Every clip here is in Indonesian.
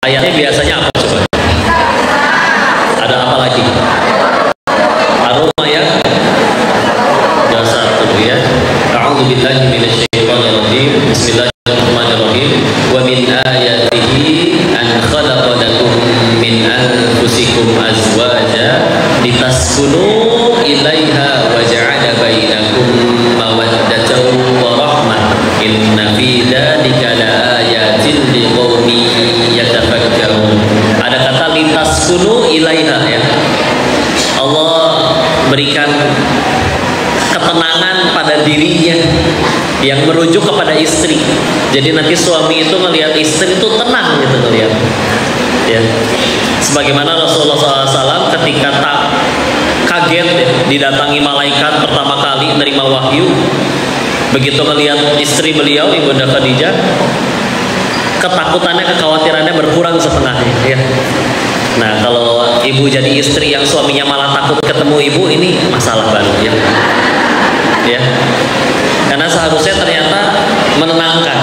Ayatnya biasanya apa coba? Ada apa lagi? Aroma ya? 21 ya. A'udzubillahi minasyaitonirrajim. Bismillahirrahmanirrahim. Wa min ayatihi an khalaqa lakum min anfusikum azwaja litaskunu ilaiha wa ja'ala bainakum mawaddatan wa rahmah. Inna fi dzalika laayatin liqaumin yatafakkarun. Ada kata litaskunu ilaiha ya. Allah berikan ketenangan pada dirinya yang merujuk kepada istri. Jadi nanti suami itu melihat istri itu tenang gitu ngelihat. Ya. Sebagaimana Rasulullah SAW ketika tak kaget ya, didatangi malaikat pertama kali menerima wahyu, begitu melihat istri beliau Ibunda Khadijah, ketakutannya, kekhawatirannya berkurang setengah ya. Nah, kalau ibu jadi istri yang suaminya malah takut ketemu ibu, ini masalah baru ya. Ya. Karena seharusnya ternyata menenangkan.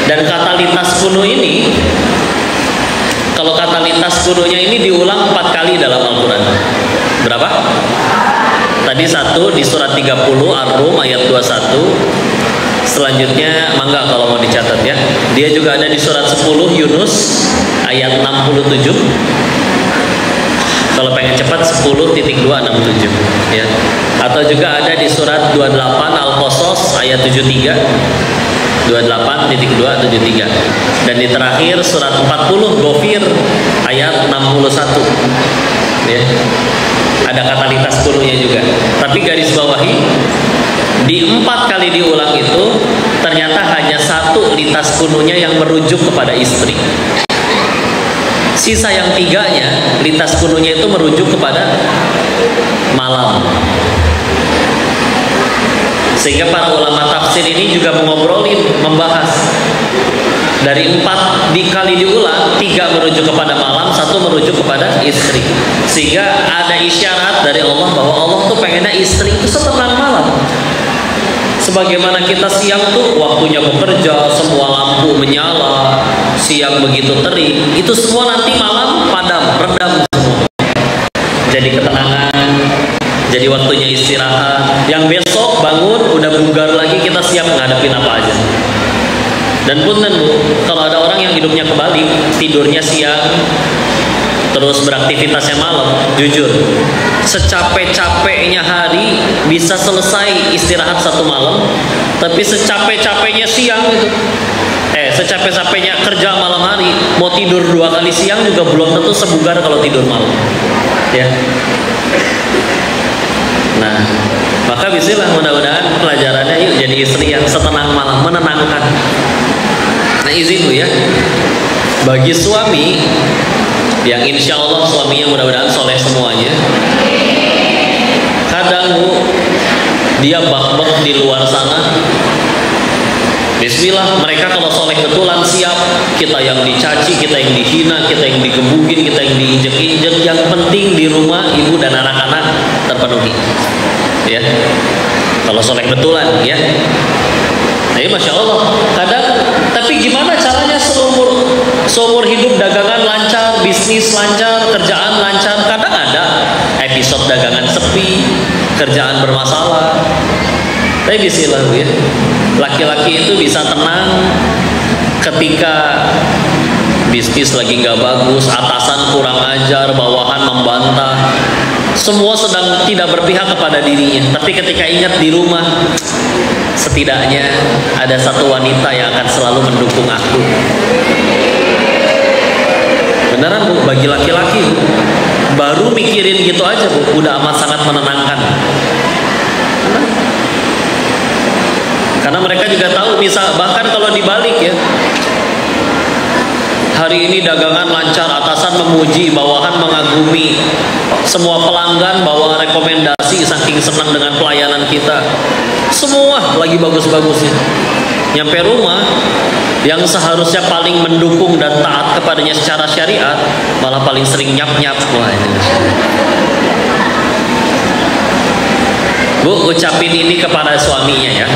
Dan kata lintas kuno ini, kalau kata lintas kunonya ini diulang 4 kali dalam Al-Quran. Berapa? Tadi 1 di surat 30 Ar-Rum ayat 21. Selanjutnya mangga kalau mau dicatat ya. Dia juga ada di surat 10 Yunus ayat 67. Kalau pengen cepat 10.267 ya. Atau juga ada di surat 28 Al-Qasas ayat 73. 28.273. Dan di terakhir surat 40 Ghafir ayat 61. Ya. Ada kata lintas kurunya juga. Tapi garis bawahi, di 4 kali diulang itu ternyata hanya 1 lintas kununya yang merujuk kepada istri. Sisa yang 3-nya lintas kununya itu merujuk kepada malam. Sehingga para ulama tafsir ini juga mengobrolin, membahas dari 4 dikali diulang, 3 merujuk kepada malam, 1 merujuk kepada istri. Sehingga ada isyarat dari Allah bahwa Allah tuh pengennya istri itu setenang malam. Sebagaimana kita siang tuh waktunya bekerja, semua lampu menyala, siang begitu terik, itu semua nanti malam padam, redam semua. Jadi ketenangan, jadi waktunya istirahat. Yang besok bangun udah bugar lagi, kita siap ngadepin apa aja. Dan punten Bu, kalau ada orang yang hidupnya kebalik, tidurnya siang, terus beraktivitasnya malam, jujur, secapek-capeknya hari bisa selesai istirahat 1 malam, tapi secapek-capeknya siang gitu, secapek-capeknya kerja malam hari, mau tidur 2 kali siang juga belum tentu sebugar kalau tidur malam, ya. Nah, maka bismillah, mudah-mudahan pelajarannya yuk jadi istri yang setenang malam, menenangkan. Nah, izin Bu ya, bagi suami yang insya Allah suaminya mudah-mudahan soleh semuanya, kadang Bu, dia bak-bak di luar sana, bismillah, mereka kalau soleh betulan siap, kita yang dicaci, kita yang dihina, kita yang digebugin, kita yang diinjek-injek, yang penting di rumah ibu dan anak-anak terpenuhi ya, kalau soleh betulan ya. Nah, Masya Allah, kadang, tapi gimana caranya seumur hidup dagangan lancar, bisnis lancar, kerjaan lancar? Kadang ada episode dagangan sepi, kerjaan bermasalah. Tapi bismillah ya, laki-laki itu bisa tenang ketika bisnis lagi nggak bagus, atasan kurang ajar, bawahan membantah, semua sedang tidak berpihak kepada dirinya. Tapi ketika ingat di rumah, setidaknya ada 1 wanita yang akan selalu mendukung aku. Beneran Bu, bagi laki-laki baru mikirin gitu aja Bu, udah amat sangat menenangkan. Karena mereka juga tahu, misal bahkan kalau dibalik ya, hari ini dagangan lancar, atasan memuji, bawahan mengagumi, semua pelanggan bawa rekomendasi saking senang dengan pelayanan kita, semua lagi bagus-bagusnya. Nyampe rumah, yang seharusnya paling mendukung dan taat kepadanya secara syariat malah paling sering nyap-nyap. Wah, ini. Bu, ucapin ini kepada suaminya ya.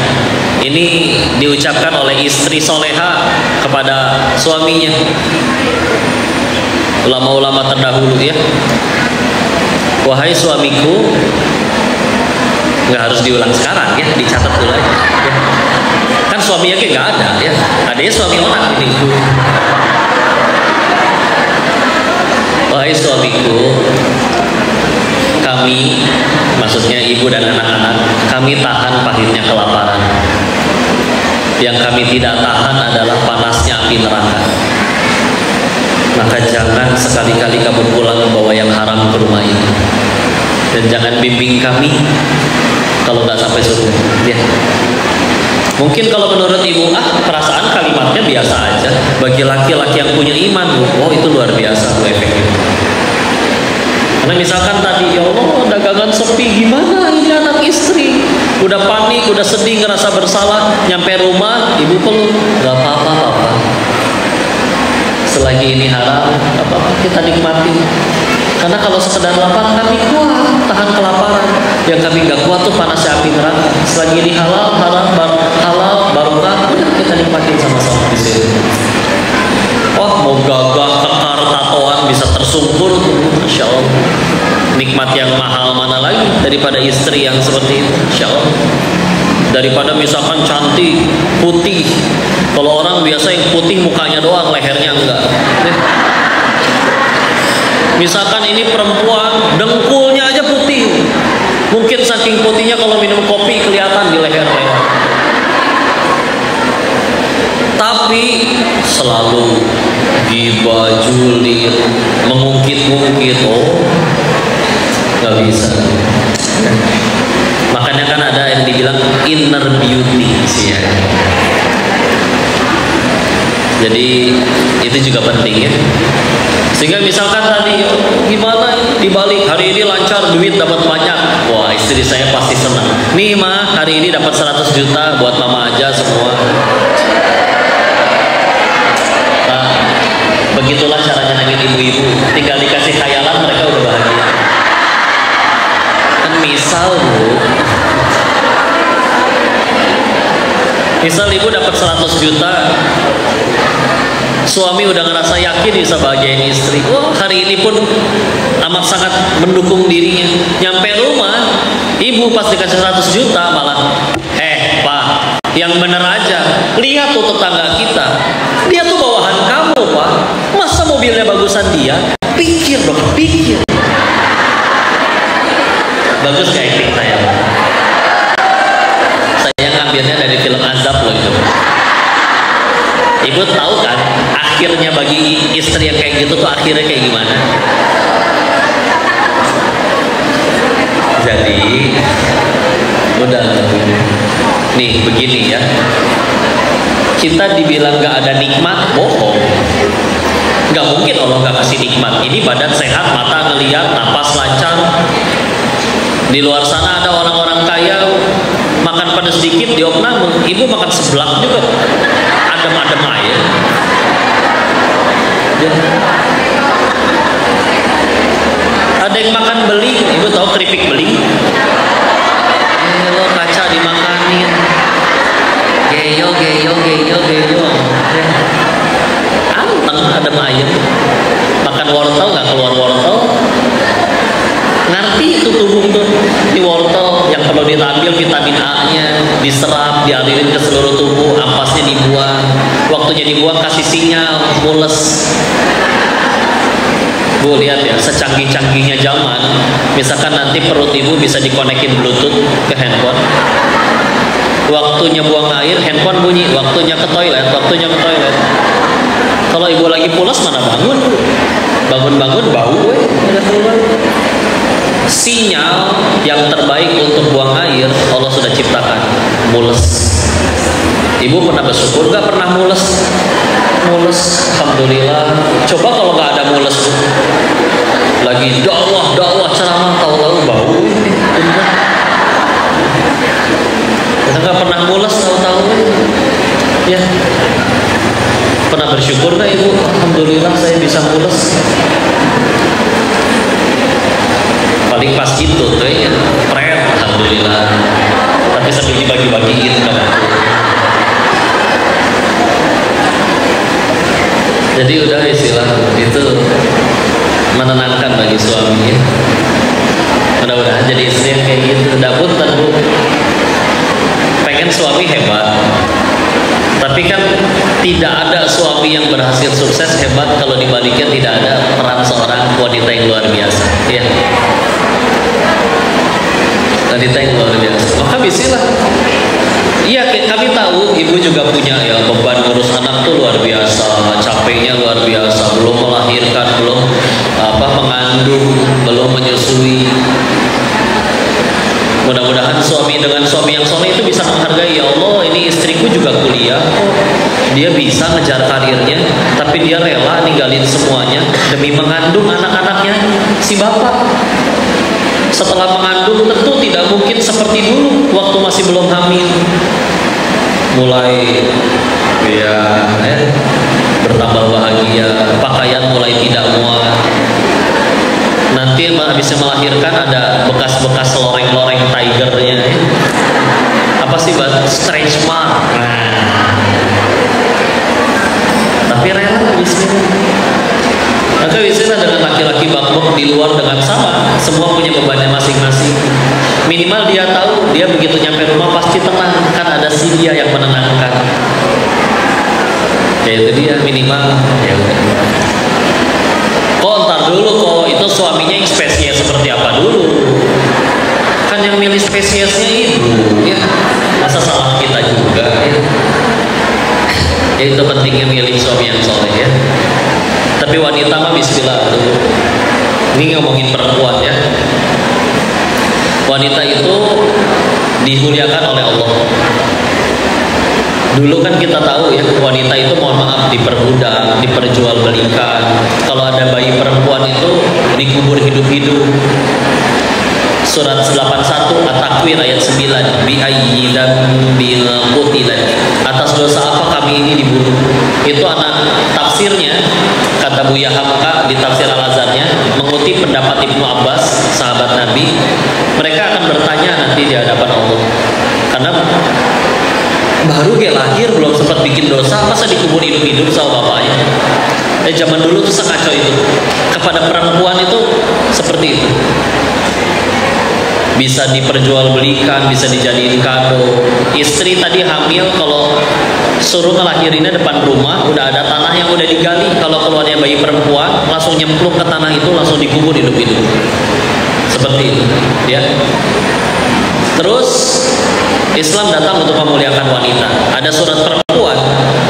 Ini diucapkan oleh istri soleha kepada suaminya. ulama-ulama terdahulu ya. Wahai suamiku, nggak harus diulang sekarang ya, dicatat dulu aja ya. Kan suaminya kayak nggak ada ya, adanya suami orang ini. Wahai suamiku, kami, maksudnya ibu dan anak-anak, kami tahan pahitnya kelaparan. Yang kami tidak tahan adalah panasnya api neraka. Maka jangan sekali-kali kamu pulang membawa yang haram ke rumah ini. Dan jangan bimbing kami kalau nggak sampai surga. Ya. Mungkin kalau menurut ibu, perasaan kalimatnya biasa aja. Bagi laki-laki yang punya iman, oh itu luar biasa tuh efeknya. Karena misalkan tadi, ya Allah dagangan sepi, gimana ini anak istri? Udah panik, udah sedih, ngerasa bersalah. Nyampe rumah, ibu peluk, gak apa-apa papa. Selagi ini haram, gak apa-apa, kita nikmati. Karena kalau sekedar lapar kami kuat, tahan kelaparan. Yang kami gak kuat tuh panasnya api neraka. Selagi ini halal, halal, barokah, udah kita nikmatin sama-sama di sini. Wah, mau gagah, kekar, tatoan bisa tersungkur, Masya Allah. Nikmat yang mahal mana lagi daripada istri yang seperti itu, Masya Allah. Daripada misalkan cantik, putih. Kalau orang biasa yang putih mukanya doang, lehernya enggak. Misalkan ini perempuan, dengkulnya aja putih. Mungkin saking putihnya kalau minum kopi kelihatan di leher-leher. Tapi selalu dibajulin, mengungkit-ungkit, oh nggak bisa. Makanya kan ada yang dibilang inner beauty sih ya. Jadi itu juga penting ya. Sehingga misalkan tadi gimana dibalik, hari ini lancar, duit dapat banyak, wah istri saya pasti senang. Nih mah hari ini dapat 100 juta buat mama aja semua. Begitulah caranya nangin ibu-ibu, tinggal dikasih khayalan mereka udah bahagia. Kan misal ibu dapat 100 juta, suami udah ngerasa yakin bisa bahagiain istri. Wah, hari ini pun amat sangat mendukung dirinya. Nyampe rumah, ibu pas dikasih 100 juta malah, pak, yang bener aja, lihat tuh tetangga kita, dia tuh bawahan kamu pak, masa mobilnya bagusan dia? Pikir dong, pikir. Bagus gak acting saya? Saya ngambilnya dari film Azab loh itu. Ibu tahu kan akhirnya bagi istri yang kayak gitu tuh akhirnya kayak gimana? Jadi udah nih begini ya, kita dibilang gak ada nikmat, bohong. Gak mungkin Allah gak kasih nikmat. Ini badan sehat, mata ngeliat, napas lancar. Di luar sana ada orang-orang kaya makan pedas sedikit diopname, ibu makan seblak juga, adem-adem aja ya. Ada yang makan beling, ibu tahu keripik beling? Kaca dimakanin, geyo ya. Anteng adem ayam. Makan wortel nggak keluar wortel, ngerti itu tubuh tuh. Ini wortel yang kalau diambil vitamin A-nya diserap, dialirin ke seluruh tubuh, ampasnya dibuang. Waktunya dibuang kasih sinyal, mules. Bu lihat ya, secanggih-canggihnya zaman, misalkan nanti perut ibu bisa dikonekin bluetooth ke handphone. Waktunya buang air, handphone bunyi. Waktunya ke toilet. Kalau ibu lagi pulas mana bangun? Bangun bau, udah keluar. Sinyal yang terbaik untuk buang air Allah sudah ciptakan, mules. Ibu pernah bersyukur gak pernah mules? Alhamdulillah. Coba kalau gak ada mules, lagi dakwah ceramah tahu-tahu bau. Kita gak pernah mules tahu-tahu ya. Pernah bersyukur gak ibu? Alhamdulillah saya bisa mules. Paling pas itu tuh ya, alhamdulillah. Tapi sambil dibagi-bagiin kan. Jadi udah istilah itu menenangkan bagi suami ya. Mudah-mudahan jadi istri yang kayak gitu. Dapun Bu, pengen suami hebat, tapi kan tidak ada suami yang berhasil sukses hebat kalau dibaliknya tidak ada peran seorang wanita yang luar biasa ya. Wanita yang luar biasa, maka bisilah. Iya, kami tahu ibu juga punya ya beban ngurus anak tuh luar biasa, capeknya luar biasa, belum melahirkan, belum mengandung, belum menyusui. Mudah-mudahan suami dengan suami yang soleh itu bisa menghargai, ya Allah ini istriku juga kuliah kok, dia bisa ngejar karirnya, tapi dia rela ninggalin semuanya demi mengandung anak-anaknya si bapak. Setelah mengandung tentu tidak mungkin seperti dulu waktu masih belum hamil, mulai bertambah bahagia, pakaian mulai tidak muat, nanti habisnya melahirkan ada bekas-bekas loreng-loreng tigernya ya. Apa sih stretch mark, tapi rela bismillah. Maka biasanya dengan laki-laki bakbok di luar dengan sama, semua punya bebannya masing-masing. Minimal dia tahu, dia begitu nyampe rumah pasti tenang, kan ada si dia yang menenangkan. Ya itu dia minimal. Ya udah. Kok ntar dulu kok itu suaminya yang spesies seperti apa dulu? Kan yang milih spesiesnya ibu, ya. Masa salah kita juga ya. Ya itu pentingnya milih suami yang soleh ya. Tapi wanita mah bismillah dulu. Ini ngomongin perempuan ya. Wanita itu dimuliakan oleh Allah. Dulu kan kita tahu ya, wanita itu mohon maaf diperbudak, diperjualbelikan. Kalau ada bayi perempuan itu dikubur hidup-hidup. Surat 81 At-Takwir ayat 9, bi ayyi dzambin qutilat, atas dosa apa kami ini dibunuh. Itu anak tafsirnya kata Buya Hamka di tafsir Al-Azharnya mengutip pendapat Ibnu Abbas sahabat Nabi. Mereka akan bertanya nanti di hadapan Allah, karena baru dia lahir belum sempat bikin dosa, masa dikubur hidup-hidup sama bapaknya. Zaman dulu tuh sekacau itu, kepada perempuan itu seperti itu. Bisa diperjualbelikan, bisa dijadiin kado. Istri tadi hamil, kalau suruh ngelahirinnya depan rumah, udah ada tanah yang udah digali. Kalau keluarnya bayi perempuan, langsung nyemplung ke tanah itu, langsung dikubur hidup-hidup. Seperti itu, ya. Terus Islam datang untuk memuliakan wanita. Ada surat perempuan,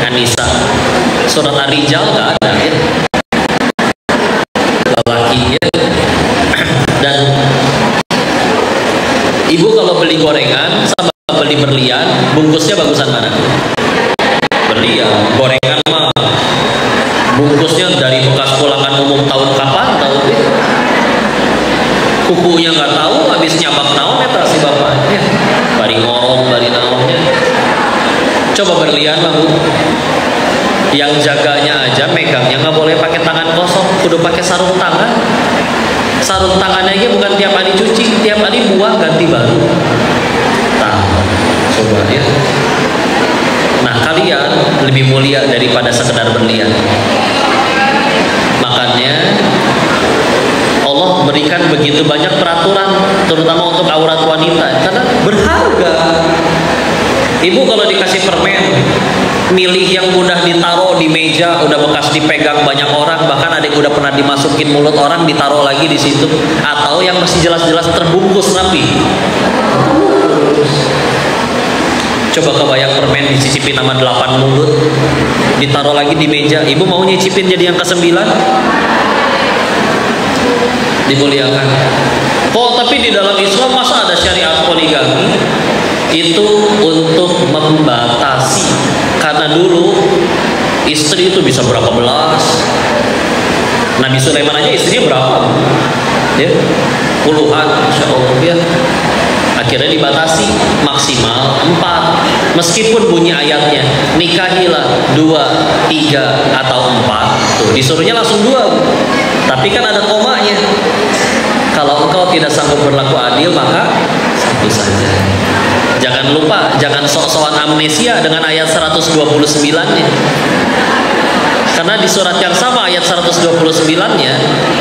An-Nisa. Surat Ar-Rijal nggak ada, ya. Lelaki, ya. Dan ibu kalau beli gorengan sama beli berlian, bungkusnya bagusan mana? Berlian. Gorengan mah bungkusnya dari bekas pulangan umum tahun kapan tahu deh. Kukunya nggak tahu, habis nyabak naon eta si bapaknya. Bari ngorong, bari naonnya. Coba berlian mah Bu. Yang jaganya aja megangnya nggak boleh pakai tangan kosong, kudu pakai sarung tangan. Sarung tangannya aja bukan tiap hari cuci, tiap hari buang ganti baru. Nah, coba ya. Nah, kalian lebih mulia daripada sekedar berlian. Makanya Allah berikan begitu banyak peraturan, terutama untuk aurat wanita, karena berharga. Ibu kalau dikasih permen, milih yang mudah ditaruh di meja, udah bekas dipegang banyak orang, bahkan ada yang udah pernah dimasukin mulut orang, ditaruh lagi di situ, atau yang masih jelas-jelas terbungkus rapi. Coba kebayang permen dicicipin sama 8 mulut, ditaruh lagi di meja. Ibu mau nyicipin jadi yang ke-9? Dimuliakan. Oh, tapi di dalam Islam masa ada syariat poligami? Itu untuk membatasi, karena dulu istri itu bisa berapa belas. Nabi Sulaiman aja istrinya berapa? Ya, puluhan, insya Allah ya. Akhirnya dibatasi maksimal 4. Meskipun bunyi ayatnya nikahilah 2, 3 atau 4, tuh disuruhnya langsung 2. Tapi kan ada komanya. Kalau engkau tidak sanggup berlaku adil, maka satu saja. Jangan lupa, jangan sok-sokan amnesia dengan ayat 129-nya. Karena di surat yang sama ayat 129-nya,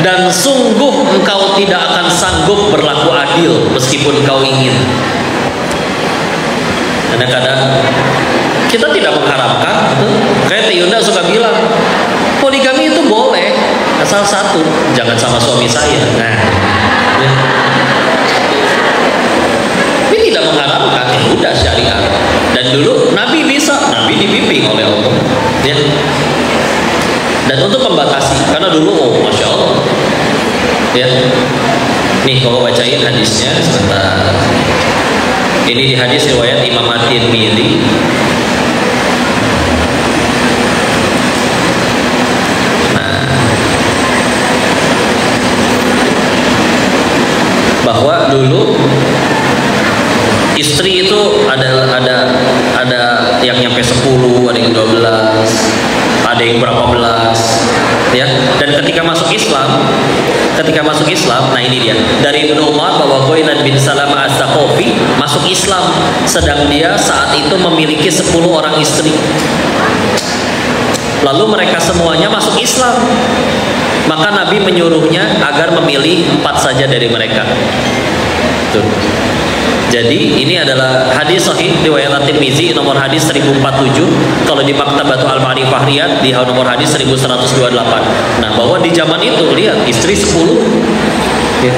dan sungguh engkau tidak akan sanggup berlaku adil meskipun engkau ingin. Kadang-kadang kita tidak mengharapkan, kayak Teh Yunda suka bilang, poligami itu boleh, asal satu, jangan sama suami saya. Nah, ya. Tapi tidak mengharapkan, udah syariat. Dan dulu Nabi bisa, Nabi dibimbing oleh Allah, ya. Dan untuk membatasi, karena dulu, masya Allah, ya. Nih, kalau bacain hadisnya sebentar. Ini di hadis riwayat Imam At-Tirmidzi. Bahwa dulu istri itu ada yang nyampe 10, ada yang 12, ada yang berapa belas, ya. Dan ketika masuk Islam, nah ini dia dari Ibnu Umar bahwa Ghailan bin Salam As-Saqafi masuk Islam, sedang dia saat itu memiliki 10 orang istri. Lalu mereka semuanya masuk Islam. Maka Nabi menyuruhnya agar memilih 4 saja dari mereka. Tuh. Jadi ini adalah hadis sahih riwayat At-Tirmidzi nomor hadis 1047. Kalau di Maktabatul Al-Ma'rifah Riyadh di nomor hadis 1128. Nah, bahwa di zaman itu lihat istri 10. Ya.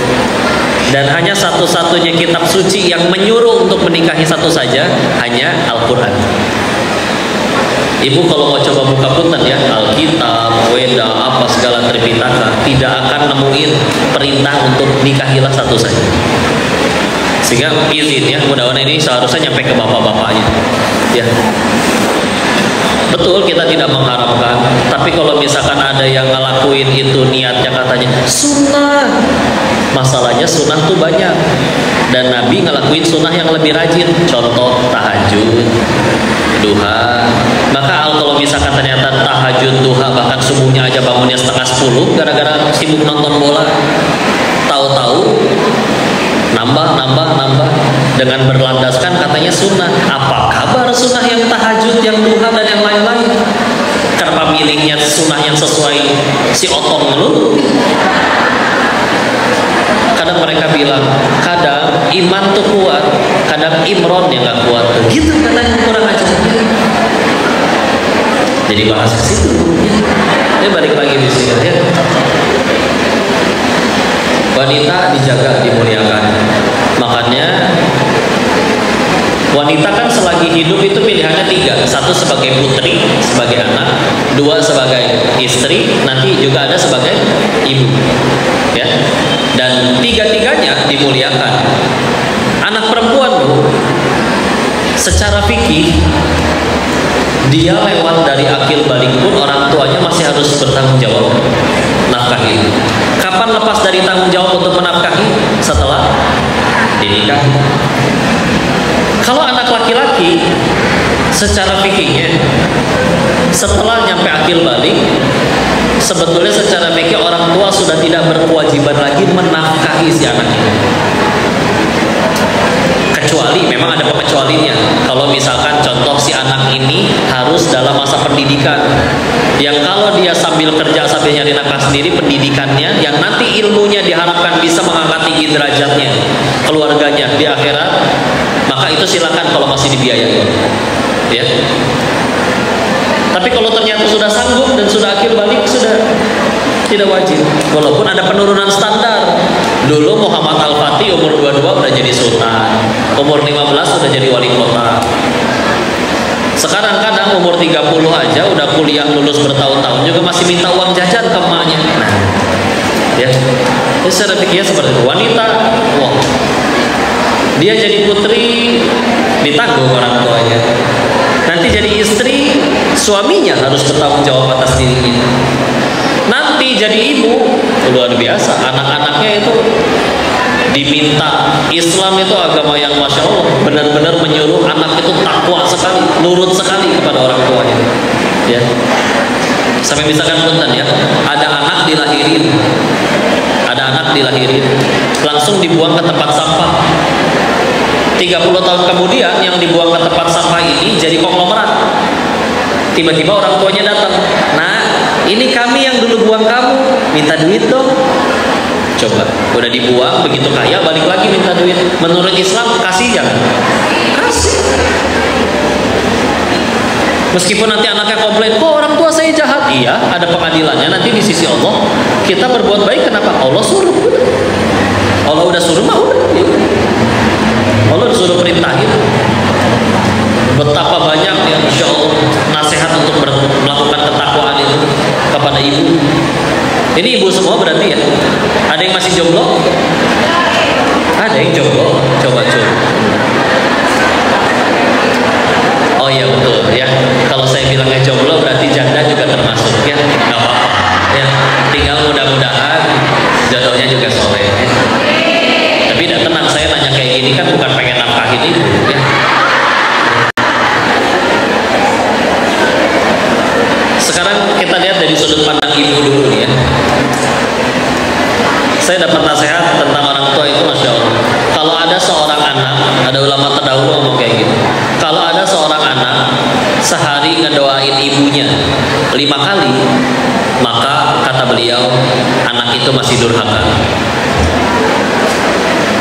Dan hanya satu-satunya kitab suci yang menyuruh untuk menikahi satu saja hanya Al-Qur'an. Ibu kalau mau coba buka punten ya, Alkitab, Weda, apa segala Tripitaka, tidak akan nemuin perintah untuk nikahilah satu saja. Sehingga izin ya, mudah-mudahan ini seharusnya nyampe ke bapak-bapaknya. Ya. Betul kita tidak mengharapkan, tapi kalau misalkan ada yang ngelakuin itu niatnya katanya sunnah, masalahnya sunnah tuh banyak. Dan Nabi ngelakuin sunnah yang lebih rajin, contoh tahajud, duha. Maka kalau misalkan ternyata tahajud, duha, bahkan subuhnya aja bangunnya 9:30 gara-gara sibuk nonton bola, tahu-tahu nambah dengan berlandaskan katanya sunnah. Apa kabar sunnah yang tahajud, yang duha dan yang lain-lain? Kenapa milihnya sunnah yang sesuai si otong melulu? Kadang mereka bilang, kadang iman tuh kuat, kadang imron yang gak kuat. Gitu katanya, kurang ajar. Jadi bahas ke situ. Ya balik lagi di sini ya. Wanita dijaga, dimuliakan. Makanya wanita kan selagi hidup itu pilihannya 3. 1 sebagai putri, sebagai anak. 2 sebagai istri, nanti juga ada sebagai ibu. Ya. Dan 3-tiganya dimuliakan. Anak perempuan tuh secara fikih dia lewat dari akil balik pun orang tuanya masih harus bertanggung jawab nafkahi. Kapan lepas dari tanggung jawab untuk menafkahi? Setelah dinikahi. Kalau anak laki-laki secara fikihnya setelah nyampe akil balik, sebetulnya secara fikih orang tua sudah tidak berkewajiban lagi menafkahi si anak ini. Kecuali memang ada pengecualinya. Kalau misalkan contoh si anak ini harus dalam masa pendidikan, yang kalau dia sambil kerja sambil nyari nafkah sendiri, pendidikannya yang nanti ilmunya diharapkan bisa mengangkat tinggi derajatnya keluarganya di akhirat, maka itu silakan kalau masih dibiayai, ya. Tapi kalau ternyata sudah sanggup dan sudah akil balik, sudah tidak wajib. Walaupun ada penurunan standar. Dulu Muhammad Al-Fatih umur 22 udah jadi sultan, umur 15 udah jadi wali kota. Sekarang kadang umur 30 aja udah kuliah lulus bertahun-tahun juga masih minta uang jajan ke emaknya. Nah, ya. Jadi secara pikirnya seperti itu. Wanita, wah, dia jadi putri ditanggung orang tuanya. Nanti jadi istri, suaminya harus bertanggung jawab atas dirinya. Nanti jadi ibu, luar biasa. Anak-anaknya itu diminta. Islam itu agama yang masya Allah benar-benar menyuruh anak itu takwa sekali, nurut sekali kepada orang tuanya. Ya. Sampai misalkan punten ya, ada anak dilahirin, langsung dibuang ke tempat sampah. 30 tahun kemudian yang dibuang ke tempat sampah ini jadi konglomerat. Tiba-tiba orang tuanya datang, nah ini kami yang dulu buang kamu, minta duit dong. Coba, udah dibuang, begitu kaya balik lagi minta duit. Menurut Islam kasih jangan? Kasih. Meskipun nanti anaknya komplain, kok orang tua saya jahat? Iya, ada pengadilannya nanti di sisi Allah. Kita berbuat baik kenapa? Allah suruh. Allah udah suruh mah udah. Allah udah suruh perintahin. Betapa banyak ya, insya Allah nasihat untuk melakukan ketakwaan itu kepada ibu. Ini ibu semua berarti ya? Ada yang masih jomblo? Ada yang jomblo? Coba. Oh iya betul ya. Kalau saya bilangnya jomblo berarti janda juga termasuk ya. Gak apa-apa ya. Tinggal mudah-mudahan jodohnya juga soleh ya. Tapi tidak tenang, saya nanya kayak gini kan bukan pengen nafkahin ibu ya. Sekarang kita lihat dari sudut pandang ibu dulu ya. Saya dapat nasihat tentang orang tua itu, masya Allah. Kalau ada seorang anak, ada ulama terdahulu ngomong kayak gitu. Kalau ada seorang anak sehari ngedoain ibunya 5 kali, maka kata beliau anak itu masih durhaka.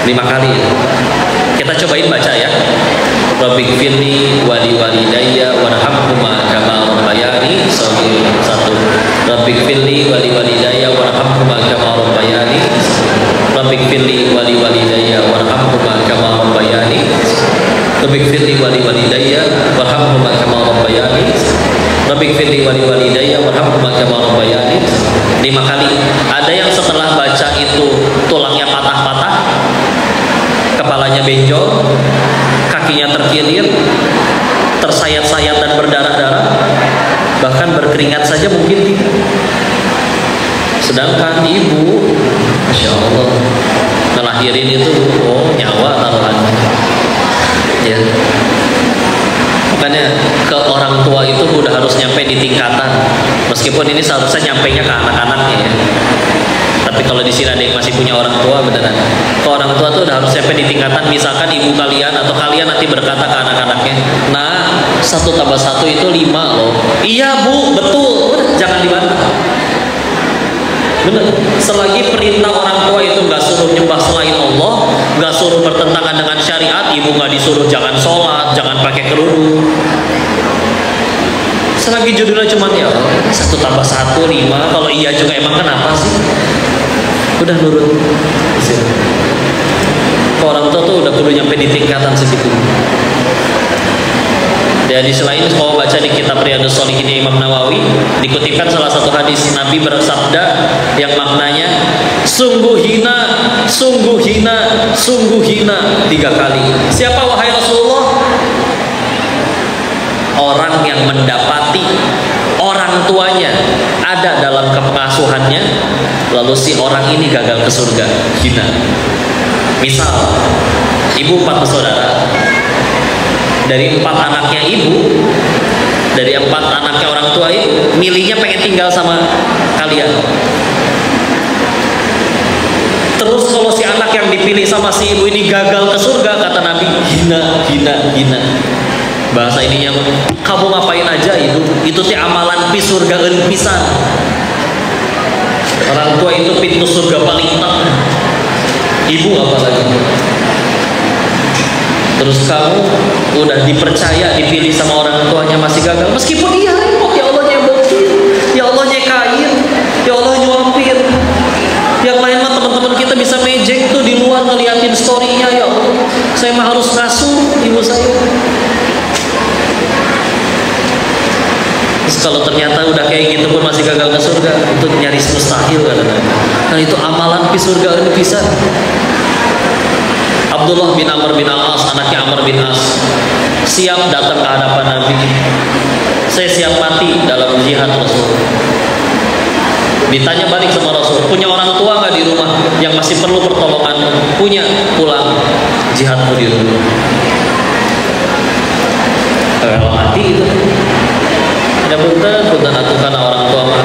5 kali. Kita cobain baca ya. Rabbighfirli wa liwalidayya warhamhuma kama rabbayani shaghira. 1. Rabbighfirli wa liwalidayya warhamhuma kama rabbayani. Rabbighfirli wa liwalidayya warhamhuma kama rabbayani. Rabbighfirli wa liwalidayya warhamhuma kama rabbayani. Rabbighfirli wa liwalidayya warhamhuma kama rabbayani. 5 kali. Ada yang setelah baca itu tulangnya patah-patah, kepalanya benjol, kakinya terkilir, tersayat-sayat dan berdarah-darah, bahkan berkeringat saja mungkin tidak. Sedangkan ibu, masya Allah, ngelahirin itu, nyawa taruhannya. Ya. Makanya ke orang tua itu udah harus nyampe di tingkatan, meskipun ini seharusnya nyampainya ke anak-anaknya ya. Tapi kalau di sini ada yang masih punya orang tua, beneran. Ke orang tua tuh udah harus sampai di tingkatan, misalkan ibu kalian atau kalian nanti berkata ke anak-anaknya, nah 1 tambah 1 itu 5 loh. Iya bu, betul. Udah, jangan dibantah. Bener. Selagi perintah orang tua itu nggak suruh nyembah selain Allah, nggak suruh bertentangan dengan syariat, ibu nggak disuruh jangan sholat, jangan pakai kerudung. Selagi judulnya cuma ya 1 tambah 1 5, kalau iya juga emang kenapa sih? Udah nurut. Orang tua tuh udah kudu nyampe di tingkatan segitu. Dan di selain kalau baca di kitab Riyadhus Shalihin Imam Nawawi, dikutipkan salah satu hadis Nabi bersabda yang maknanya sungguh hina, sungguh hina, sungguh hina 3 kali. Siapa wahai Rasulullah? Orang yang mendapati orang tuanya ada dalam kepengasuhannya, lalu si orang ini gagal ke surga, hina. Misal ibu 4 bersaudara, dari 4 anaknya ibu, dari 4 anaknya orang tua ibu, milihnya pengen tinggal sama kalian. Terus kalau si anak yang dipilih sama si ibu ini gagal ke surga, kata Nabi, hina, hina, hina. Bahasa ininya, kamu ngapain aja itu teh amalan pi surga eun pisan. Orang tua itu pintu surga paling enak. Ibu apalagi. Terus kamu udah dipercaya dipilih sama orang tuanya masih gagal, meskipun iya repot, ya Allah nyebokin, ya Allah nyekain, ya Allah nyuapin. Yang lain mah teman-teman kita bisa mejek tuh di luar ngeliatin storynya, ya Allah saya mah harus ngasuh ibu saya. Terus kalau ternyata udah kayak gitu pun masih gagal ke surga, itu nyaris mustahil kadang-kadang. Nah itu amalan di surga ini bisa. Abdullah bin Amr bin Al-As, anaknya Amr bin As, siap datang ke hadapan Nabi. Saya siap mati dalam jihad Rasul. Ditanya balik sama Rasul, punya orang tua nggak di rumah yang masih perlu pertolongan? Punya, pulang jihadmu di rumah. Kalau mati itu ada punten atuh karena orang tua mah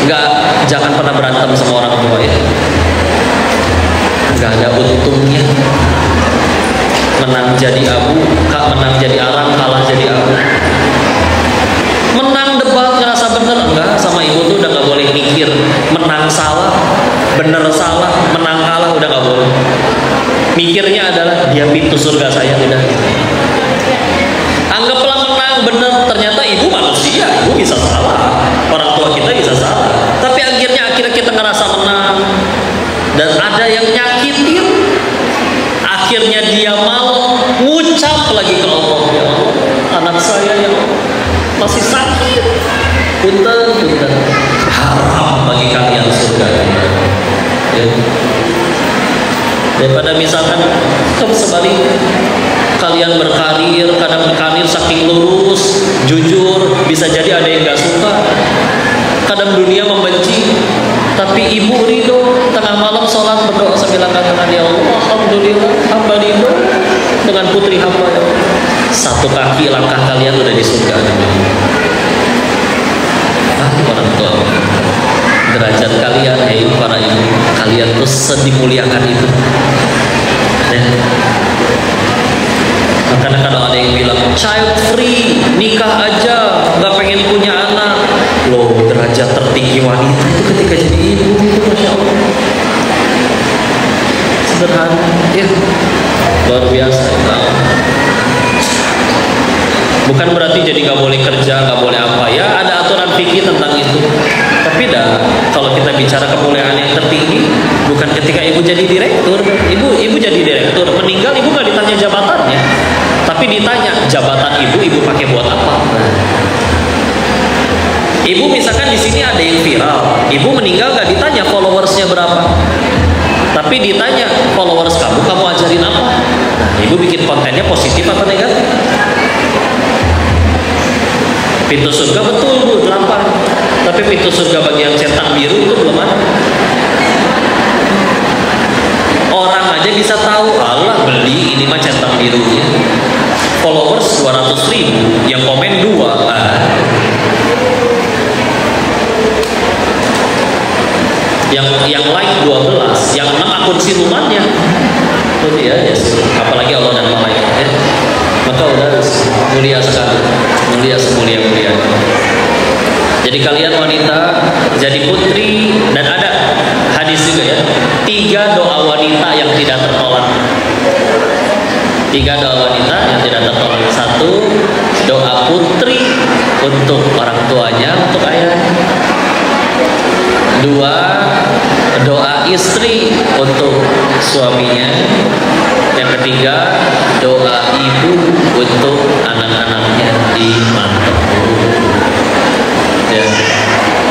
nggak, jangan pernah berantem sama orang tua ya, nggak ada untungnya. Menang jadi abu, menang jadi arang, kalah jadi abu. Menang debat ngerasa bener, enggak surga sama ibu tuh udah nggak boleh mikir menang salah, bener salah, menang kalah, udah nggak boleh. Mikirnya adalah dia pintu surga saya, udah. Anggaplah menang bener, ternyata ibu manusia, ibu bisa salah, orang tua kita bisa salah, tapi akhirnya kita ngerasa menang. Dan ada yang nyakitin, akhirnya dia mau ngucap lagi ke Allah, ya Allah, anak saya yang masih sakit, punten, haram bagi kalian surga, ya. Daripada misalkan sebaliknya, kalian berkarir, kadang karir saking lurus, jujur, bisa jadi ada yang gak suka, kadang dunia membenci, tapi ibu ridho, tengah malam sholat berdoa sambil angkat-angkat, ya Allah, alhamdulillah, hamba ridho dengan putri hamba, ya Allah. Satu kaki langkah kalian udah di surga. Orang tua, derajat kalian, hei para ibu, kalian tuh sedimuliakan itu, ya. Karena kalau ada yang bilang child free, nikah aja, nggak pengen punya anak, loh, derajat tertinggi wanita itu ketika jadi ibu itu, masya Allah, sederhana, ya, luar biasa. Bukan berarti jadi nggak boleh kerja, nggak boleh apa, ya ada aturan fikih tentang itu. Tapi kalau kita bicara kemuliaan yang tertinggi, bukan ketika ibu jadi direktur, ibu jadi direktur, meninggal ibu nggak ditanya jabatannya, tapi ditanya jabatan ibu pakai buat apa. Ibu misalkan di sini ada yang viral, ibu meninggal nggak ditanya followersnya berapa, tapi ditanya followers kamu ajarin apa. Ibu bikin kontennya positif atau negatif? Pintu surga betul Bu, 8. Tapi pintu surga bagi yang centang biru itu belum ada. Orang aja bisa tahu, Allah beli ini mah centang birunya. Followers 200.000, yang komen 2. Yang like 12, yang 6 akun silumannya. Oh iya, yes. Apalagi Allah dan malaikat, ya. Maka udah mulia sekali, mulia semulia-mulia. Jadi kalian wanita jadi putri, dan ada hadis juga, ya, 3 doa wanita yang tidak tertolak. 3 doa wanita yang tidak tertolak. 1, doa putri untuk orang tuanya, untuk ayah. 2, doa istri untuk suaminya. Yang ketiga, doa ibu untuk anak-anaknya di mantap. Ya,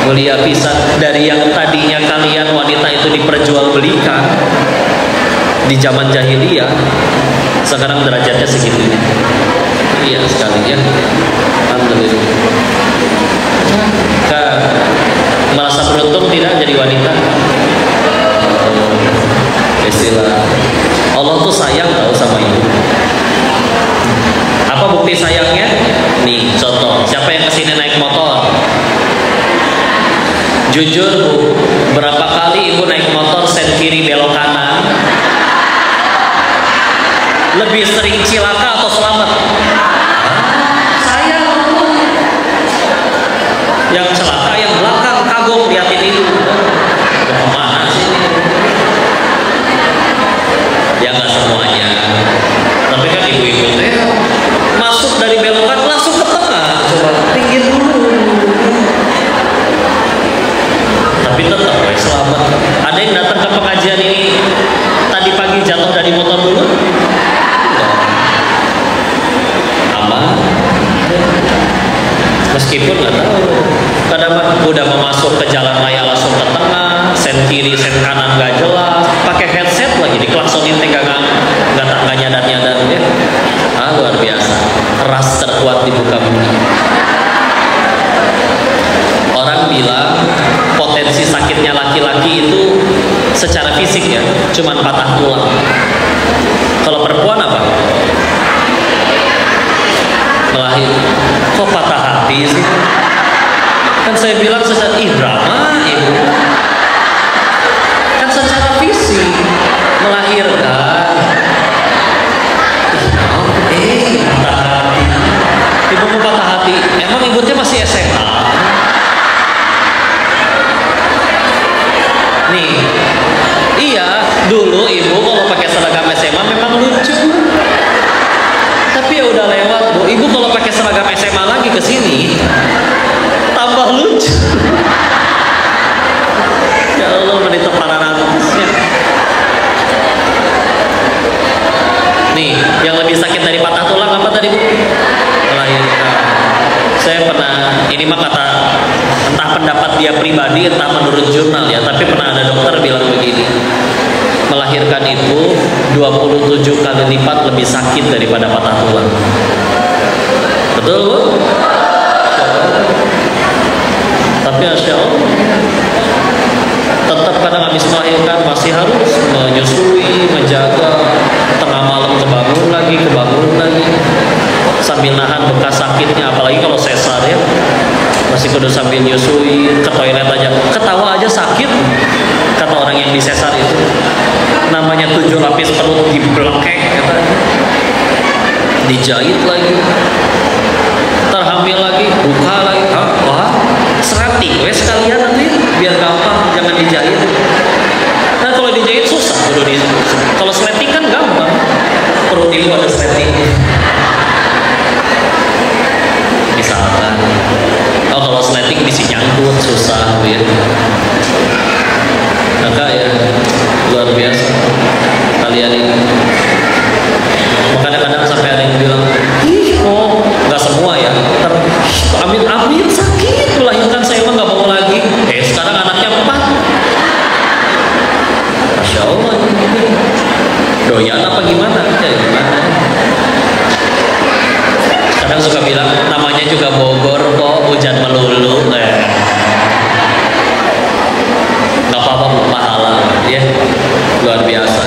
mulia pisan. Dari yang tadinya kalian wanita itu diperjualbelikan di zaman jahiliyah, sekarang derajatnya segitunya. Iya sekali, ya. Alhamdulillah. Merasa beruntung tidak jadi wanita? Istilah Allah tuh sayang tahu sama ibu. Apa bukti sayangnya? Nih contoh, siapa yang kesini naik motor? Jujur Bu, berapa kali ibu naik motor sen kiri belok kanan? Lebih sering cilaka atau selamat? Sayang Bu. Yang celaka yang belakang kagum liatin ibu. Kemana sih? Ya nggak semuanya, tapi kan ibu-ibu teh masuk dari belokan langsung ke tengah, coba pinggir dulu. Tapi tetap selamat. Ada yang datang ke pengajian ini tadi pagi jatuh dari motor dulu? Enggak. Aman. Meskipun nggak tahu, kadang udah mau masuk ke jalan raya langsung ke tengah, sen kiri sen kanan nggak jelas, pakai headset lagi diklaksonin teh nggak nyadar ya. Luar biasa, ras terkuat di muka bumi. Orang bilang potensi sakitnya laki-laki itu secara fisik, ya, cuman patah tulang. Kalau perempuan apa? Melahir. Kok patah hati sih? Kan saya bilang secara drama ibu. Kan secara fisik melahirkan. Patah hati. Ibu mau patah hati. Emang ibunya masih SMA? Dulu ibu kalau pakai seragam SMA memang lucu, tapi ya udah lewat bu. Ibu kalau pakai seragam SMA lagi ke sini tambah lucu. Ya Allah, menit para rantusnya. Nih, yang lebih sakit dari patah tulang apa tadi bu? Melahirkan. Saya pernah, ini mah kata entah pendapat dia pribadi, entah menurut jurnal ya, tapi pernah ada dokter bilang begini, melahirkan itu 27 kali lipat lebih sakit daripada patah tulang. Betul bu? Tapi Masya Allah, tetap kadang habis melahirkan masih harus menyusui, menjaga, tengah malam kebangun lagi, sambil nahan bekas sakitnya. Apalagi kalau sesar ya, masih kudu sambil nyusui, ke toilet aja, ketawa aja sakit. Kata orang yang disesar itu, namanya 7 lapis perut dibelekek, dijahit lagi, terhamil lagi, buka lagi, wah seratik, wes sekalian nanti biar gampang, jangan dijahit. Nah kalau dijahit susah, kalau sleting kan gampang, perut ibu ada sleting. Misalkan, oh kalau sleting bisa nyangkut susah ya. Maka ya luar biasa kalian ini. Kadang-kadang sampai ada yang bilang, oh nggak semua ya, amit-amit sakit melahirkan, saya emang nggak mau lagi. Sekarang anaknya 4. Masya Allah, doyan apa gimana? Ya gimana? Kadang suka bilang namanya juga Bogor kok hujan melulu. Nggak apa-apa, pahala ya, luar biasa.